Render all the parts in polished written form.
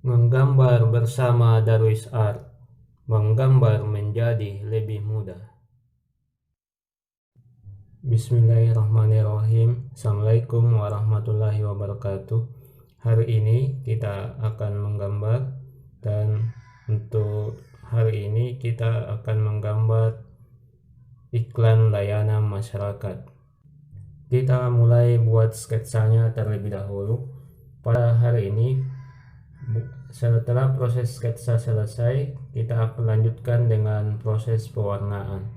Menggambar bersama Darwis Art, menggambar menjadi lebih mudah. Bismillahirrahmanirrahim. Assalamualaikum warahmatullahi wabarakatuh. Hari ini kita akan menggambar, dan untuk hari ini kita akan menggambar iklan layanan masyarakat. Kita mulai buat sketsanya terlebih dahulu. Pada hari ini, setelah proses sketsa selesai, kita akan lanjutkan dengan proses pewarnaan.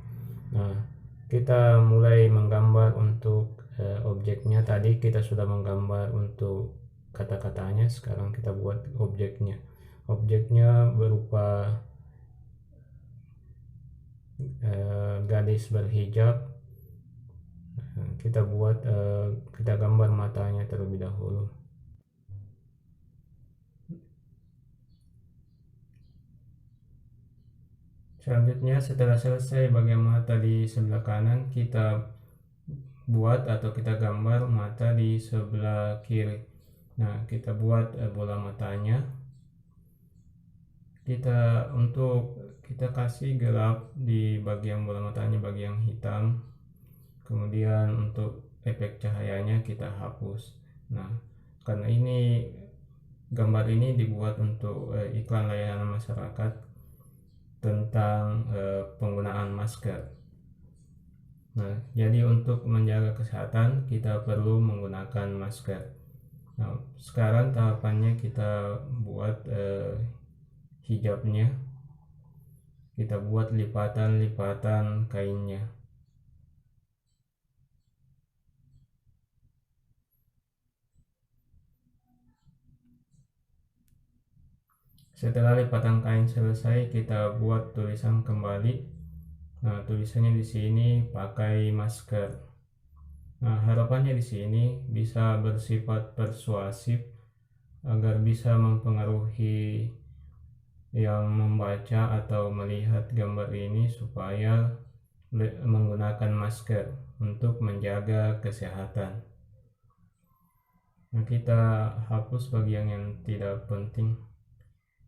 Nah, kita mulai menggambar untuk objeknya. Tadi kita sudah menggambar untuk kata-katanya, sekarang kita buat objeknya. Objeknya berupa gadis berhijab. Kita gambar matanya terlebih dahulu. Selanjutnya, setelah selesai bagian mata di sebelah kanan, kita buat atau kita gambar mata di sebelah kiri. Nah, kita buat bola matanya. Kita kasih gelap di bagian bola matanya, bagian hitam. Kemudian untuk efek cahayanya kita hapus. Nah, karena gambar ini dibuat untuk iklan layanan masyarakat tentang penggunaan masker. Nah, jadi untuk menjaga kesehatan kita perlu menggunakan masker. Nah, sekarang tahapannya kita buat hijabnya. Kita buat lipatan-lipatan kainnya. Setelah lipatan kain selesai, kita buat tulisan kembali. Nah, tulisannya di sini pakai masker. Nah, harapannya di sini bisa bersifat persuasif agar bisa mempengaruhi yang membaca atau melihat gambar ini supaya menggunakan masker untuk menjaga kesehatan. Nah, kita hapus bagian yang tidak penting.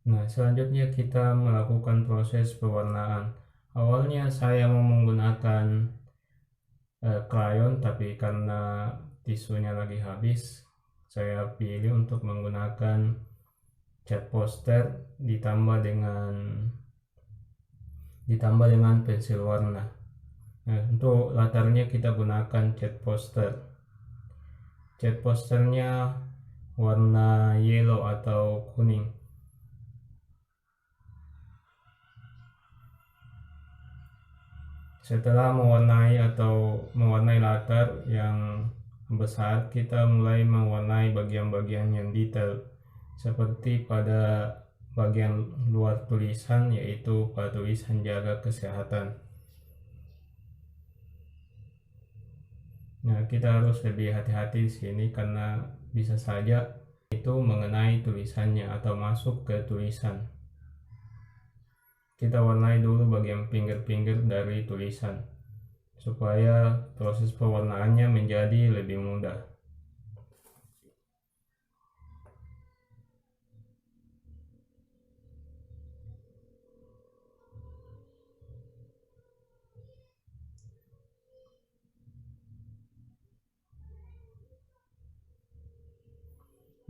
Nah, selanjutnya kita melakukan proses pewarnaan. Awalnya saya mau menggunakan krayon, tapi karena tisunya lagi habis, saya pilih untuk menggunakan cat poster ditambah dengan pensil warna. Nah, untuk latarnya kita gunakan cat poster. Cat posternya warna yellow atau kuning. Setelah mewarnai latar yang besar, kita mulai mewarnai bagian-bagian yang detail, seperti pada bagian luar tulisan, yaitu pada tulisan jaga kesehatan. Nah, kita harus lebih hati-hati di sini karena bisa saja itu mengenai tulisannya atau masuk ke tulisan. Kita warnai dulu bagian pinggir-pinggir dari tulisan supaya proses pewarnaannya menjadi lebih mudah.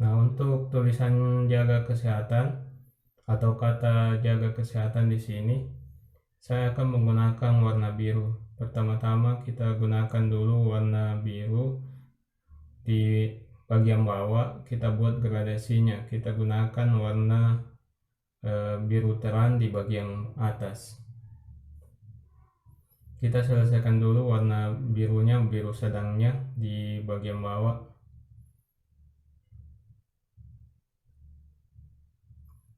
Nah, untuk tulisan jaga kesehatan atau kata jaga kesehatan di sini, saya akan menggunakan warna biru. Pertama-tama kita gunakan dulu warna biru. Di bagian bawah kita buat gradasinya. Kita gunakan warna biru terang di bagian atas. Kita selesaikan dulu warna birunya, biru sedangnya di bagian bawah.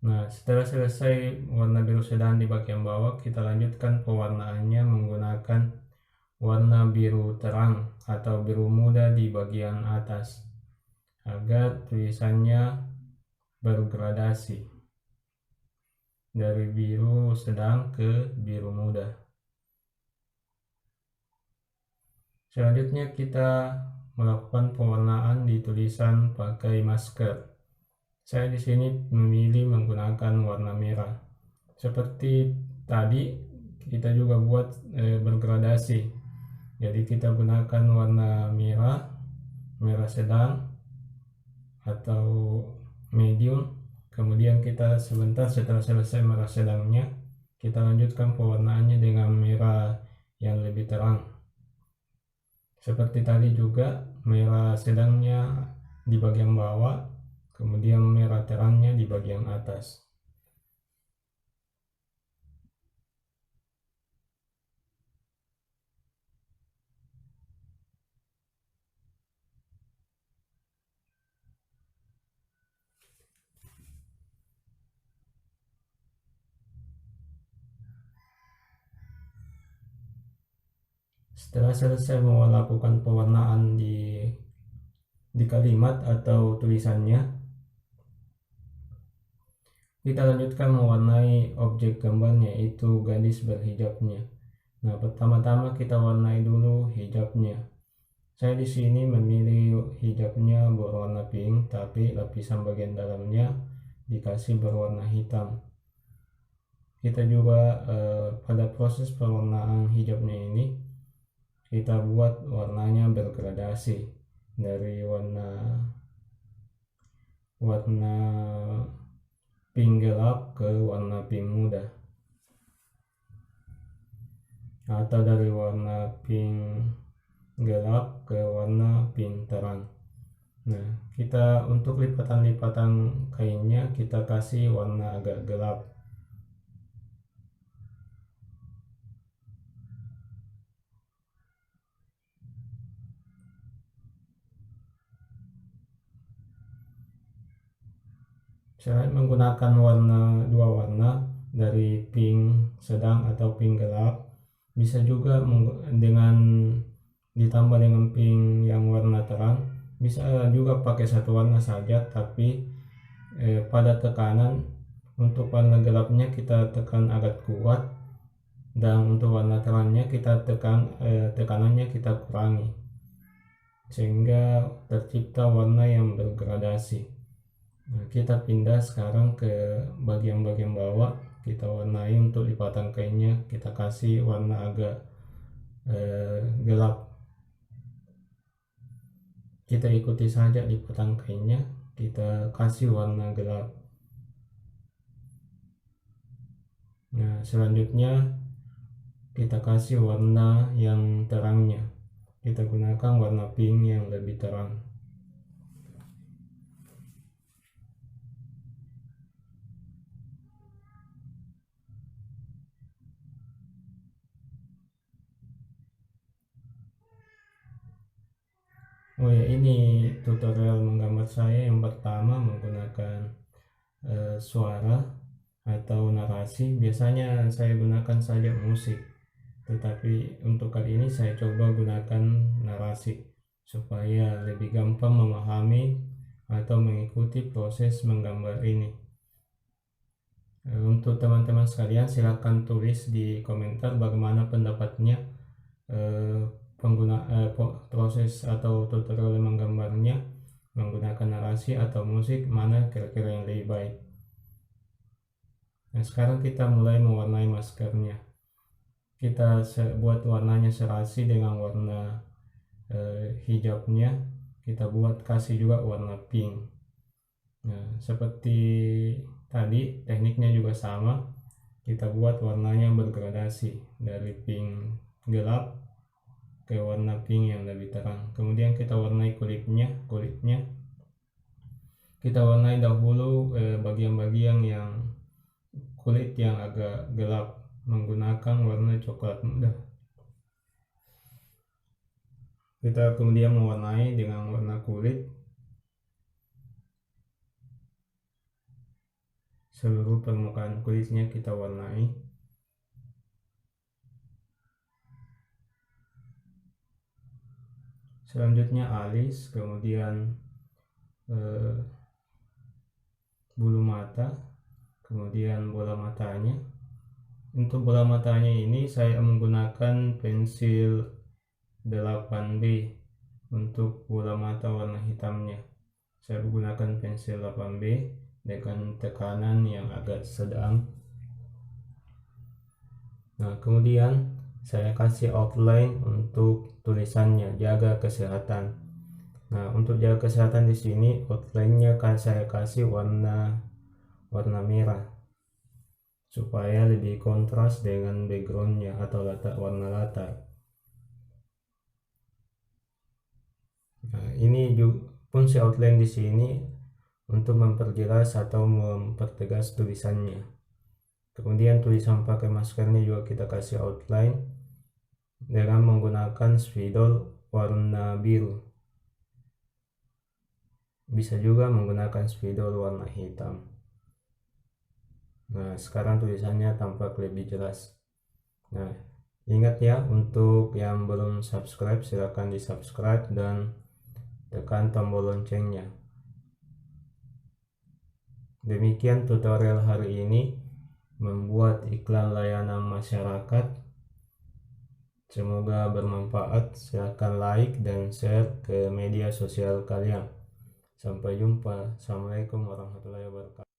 Nah, setelah selesai warna biru sedang di bagian bawah, kita lanjutkan pewarnaannya menggunakan warna biru terang atau biru muda di bagian atas agar tulisannya bergradasi dari biru sedang ke biru muda. Selanjutnya kita melakukan pewarnaan di tulisan pakai masker. Saya di sini memilih menggunakan warna merah. Seperti tadi kita juga buat bergradasi. Jadi kita gunakan warna merah, merah sedang atau medium. Kemudian kita sebentar setelah selesai merah sedangnya, kita lanjutkan pewarnaannya dengan merah yang lebih terang. Seperti tadi juga, merah sedangnya di bagian bawah, kemudian merah terangnya di bagian atas. Setelah selesai melakukan pewarnaan di kalimat atau tulisannya, kita lanjutkan mewarnai objek gambarnya, yaitu gadis berhijabnya. Nah, pertama-tama kita warnai dulu hijabnya. Saya di sini memilih hijabnya berwarna pink, tapi lapisan bagian dalamnya dikasih berwarna hitam. Kita juga pada proses pewarnaan hijabnya ini, kita buat warnanya bergradasi dari warna pink gelap ke warna pink muda, atau dari warna pink gelap ke warna pink terang. Nah, kita untuk lipatan-lipatan kainnya kita kasih warna agak gelap. Selain menggunakan dua warna dari pink sedang atau pink gelap, bisa juga dengan ditambah dengan pink yang warna terang. Bisa juga pakai satu warna saja, tapi pada tekanan untuk warna gelapnya kita tekan agak kuat, dan untuk warna terangnya kita tekanannya kita kurangi, sehingga tercipta warna yang bergradasi. Nah, kita pindah sekarang ke bagian-bagian bawah, kita warnai untuk lipatan kainnya, kita kasih warna agak gelap. Kita ikuti saja lipatan kainnya, kita kasih warna gelap. Nah, selanjutnya kita kasih warna yang terangnya, kita gunakan warna pink yang lebih terang. Oh ya, ini tutorial menggambar saya yang pertama menggunakan suara atau narasi. Biasanya saya gunakan saja musik, tetapi untuk kali ini saya coba gunakan narasi supaya lebih gampang memahami atau mengikuti proses menggambar ini. Untuk teman-teman sekalian, silakan tulis di komentar bagaimana pendapatnya proses atau tutorial menggambarnya menggunakan narasi atau musik, mana kira-kira yang lebih baik. Nah, sekarang kita mulai mewarnai maskernya. Kita buat warnanya serasi dengan warna hijabnya, kita buat kasih juga warna pink. Nah, seperti tadi tekniknya juga sama, kita buat warnanya bergradasi dari pink gelap ke warna pink yang lebih terang. Kemudian kita warnai kulitnya kita warnai dahulu bagian-bagian yang kulit yang agak gelap menggunakan warna coklat muda. Kita kemudian mewarnai dengan warna kulit seluruh permukaan kulitnya, kita warnai. Selanjutnya alis, kemudian bulu mata, kemudian bola matanya. Untuk bola matanya ini saya menggunakan pensil 8B. Untuk bola mata warna hitamnya saya menggunakan pensil 8B. dengan tekanan yang agak sedang. Nah, kemudian saya kasih outline untuk tulisannya, jaga kesehatan. Nah, untuk jaga kesehatan di sini outline-nya saya kasih warna merah supaya lebih kontras dengan background-nya atau warna latar. Nah, ini juga fungsi outline di sini untuk memperjelas atau mempertegas tulisannya. Kemudian tulisan pakai maskernya juga kita kasih outline dengan menggunakan spidol warna biru. Bisa juga menggunakan spidol warna hitam. Nah, sekarang tulisannya tampak lebih jelas. Nah, ingat ya, untuk yang belum subscribe silahkan di subscribe dan tekan tombol loncengnya. Demikian tutorial hari ini membuat iklan layanan masyarakat. Semoga bermanfaat. Silahkan like dan share ke media sosial kalian. Sampai jumpa. Assalamualaikum warahmatullahi wabarakatuh.